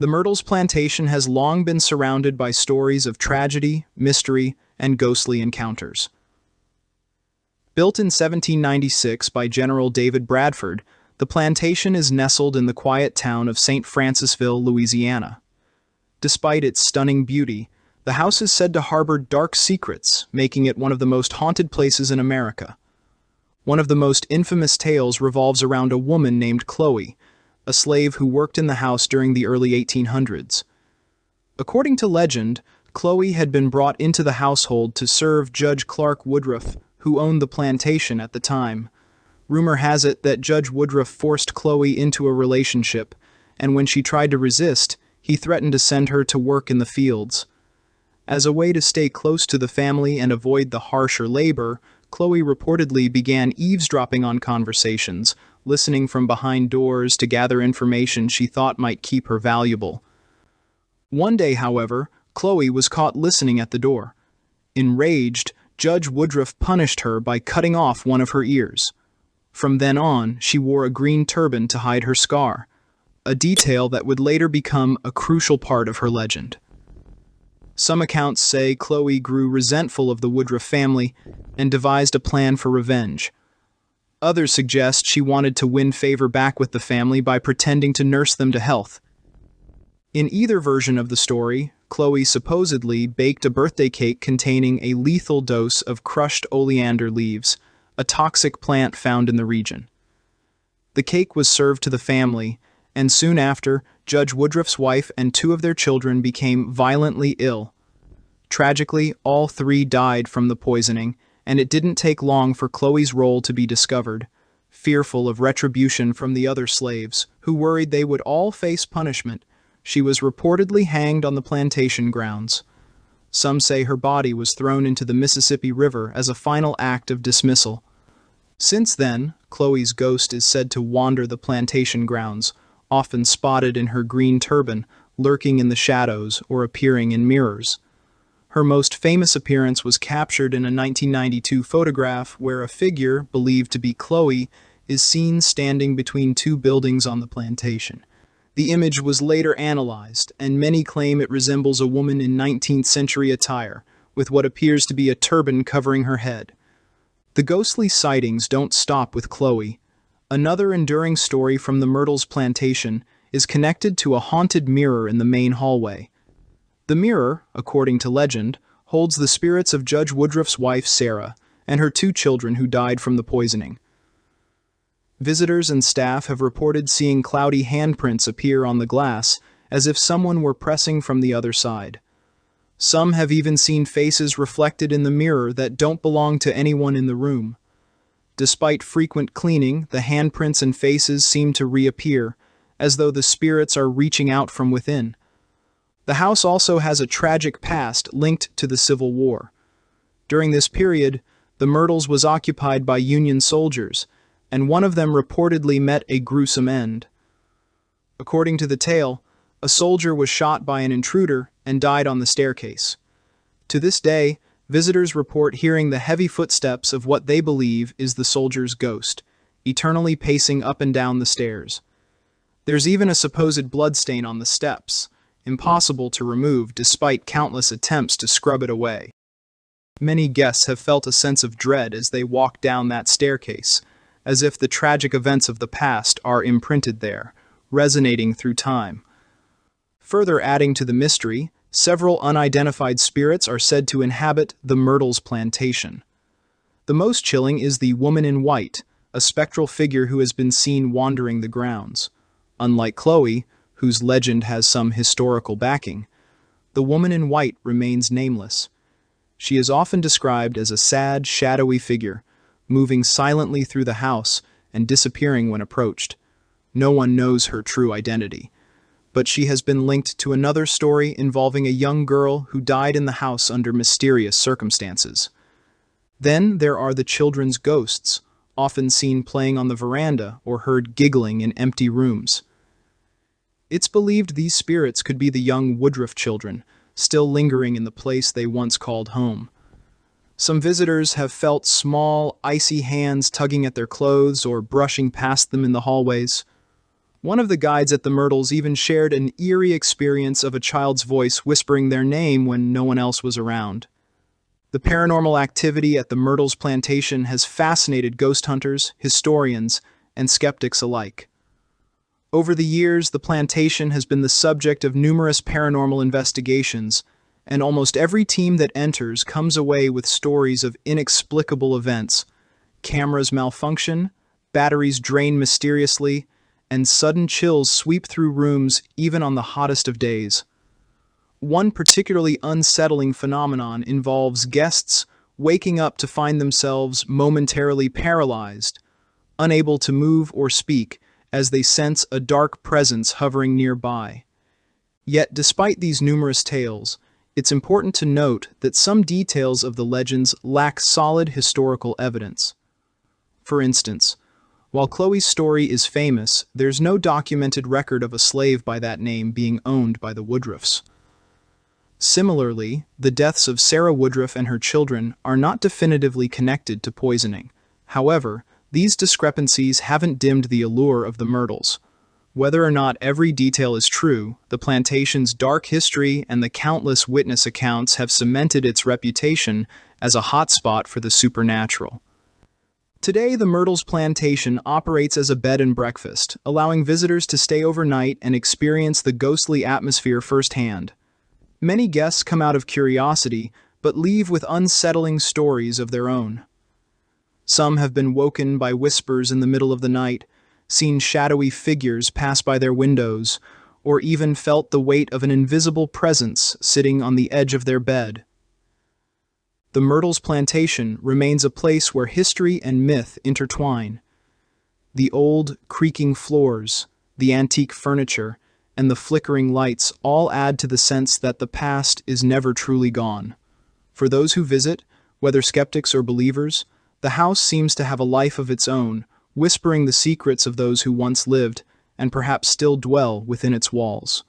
The Myrtles Plantation has long been surrounded by stories of tragedy, mystery, and ghostly encounters. Built in 1796 by General David Bradford, the plantation is nestled in the quiet town of St. Francisville, Louisiana. Despite its stunning beauty, the house is said to harbor dark secrets, making it one of the most haunted places in America. One of the most infamous tales revolves around a woman named Chloe, a slave who worked in the house during the early 1800s. According to legend, Chloe had been brought into the household to serve Judge Clark Woodruff, who owned the plantation at the time. Rumor has it that Judge Woodruff forced Chloe into a relationship, and when she tried to resist, he threatened to send her to work in the fields. As a way to stay close to the family and avoid the harsher labor, Chloe reportedly began eavesdropping on conversations, listening from behind doors to gather information she thought might keep her valuable. One day, however, Chloe was caught listening at the door. Enraged, Judge Woodruff punished her by cutting off one of her ears. From then on, she wore a green turban to hide her scar, a detail that would later become a crucial part of her legend. Some accounts say Chloe grew resentful of the Woodruff family and devised a plan for revenge. Others suggest she wanted to win favor back with the family by pretending to nurse them to health. In either version of the story, Chloe supposedly baked a birthday cake containing a lethal dose of crushed oleander leaves, a toxic plant found in the region. The cake was served to the family, and soon after, Judge Woodruff's wife and two of their children became violently ill. Tragically, all three died from the poisoning, and it didn't take long for Chloe's role to be discovered. Fearful of retribution from the other slaves, who worried they would all face punishment, she was reportedly hanged on the plantation grounds. Some say her body was thrown into the Mississippi River as a final act of dismissal. Since then, Chloe's ghost is said to wander the plantation grounds, often spotted in her green turban, lurking in the shadows or appearing in mirrors. Her most famous appearance was captured in a 1992 photograph where a figure, believed to be Chloe, is seen standing between two buildings on the plantation. The image was later analyzed, and many claim it resembles a woman in 19th century attire, with what appears to be a turban covering her head. The ghostly sightings don't stop with Chloe. Another enduring story from the Myrtles Plantation is connected to a haunted mirror in the main hallway. The mirror, according to legend, holds the spirits of Judge Woodruff's wife Sarah and her two children who died from the poisoning. Visitors and staff have reported seeing cloudy handprints appear on the glass, as if someone were pressing from the other side. Some have even seen faces reflected in the mirror that don't belong to anyone in the room. Despite frequent cleaning, the handprints and faces seem to reappear, as though the spirits are reaching out from within. The house also has a tragic past linked to the Civil War. During this period, the Myrtles was occupied by Union soldiers, and one of them reportedly met a gruesome end. According to the tale, a soldier was shot by an intruder and died on the staircase. To this day, visitors report hearing the heavy footsteps of what they believe is the soldier's ghost, eternally pacing up and down the stairs. There's even a supposed bloodstain on the steps, impossible to remove despite countless attempts to scrub it away. Many guests have felt a sense of dread as they walk down that staircase, as if the tragic events of the past are imprinted there, resonating through time. Further adding to the mystery, several unidentified spirits are said to inhabit the Myrtles Plantation. The most chilling is the woman in white, a spectral figure who has been seen wandering the grounds. Unlike Chloe, whose legend has some historical backing, the woman in white remains nameless. She is often described as a sad, shadowy figure, moving silently through the house and disappearing when approached. No one knows her true identity, but she has been linked to another story involving a young girl who died in the house under mysterious circumstances. Then there are the children's ghosts, often seen playing on the veranda or heard giggling in empty rooms. It's believed these spirits could be the young Woodruff children, still lingering in the place they once called home. Some visitors have felt small, icy hands tugging at their clothes or brushing past them in the hallways. One of the guides at the Myrtles even shared an eerie experience of a child's voice whispering their name when no one else was around. The paranormal activity at the Myrtles Plantation has fascinated ghost hunters, historians, and skeptics alike. Over the years, the plantation has been the subject of numerous paranormal investigations, and almost every team that enters comes away with stories of inexplicable events: cameras malfunction, batteries drain mysteriously, and sudden chills sweep through rooms even on the hottest of days. One particularly unsettling phenomenon involves guests waking up to find themselves momentarily paralyzed, unable to move or speak as they sense a dark presence hovering nearby. Yet, despite these numerous tales, it's important to note that some details of the legends lack solid historical evidence. For instance, while Chloe's story is famous, there's no documented record of a slave by that name being owned by the Woodruffs. Similarly, the deaths of Sarah Woodruff and her children are not definitively connected to poisoning. However, these discrepancies haven't dimmed the allure of the Myrtles. Whether or not every detail is true, the plantation's dark history and the countless witness accounts have cemented its reputation as a hotspot for the supernatural. Today, the Myrtles Plantation operates as a bed and breakfast, allowing visitors to stay overnight and experience the ghostly atmosphere firsthand. Many guests come out of curiosity, but leave with unsettling stories of their own. Some have been woken by whispers in the middle of the night, seen shadowy figures pass by their windows, or even felt the weight of an invisible presence sitting on the edge of their bed. The Myrtles Plantation remains a place where history and myth intertwine. The old, creaking floors, the antique furniture, and the flickering lights all add to the sense that the past is never truly gone. For those who visit, whether skeptics or believers, the house seems to have a life of its own, whispering the secrets of those who once lived and perhaps still dwell within its walls.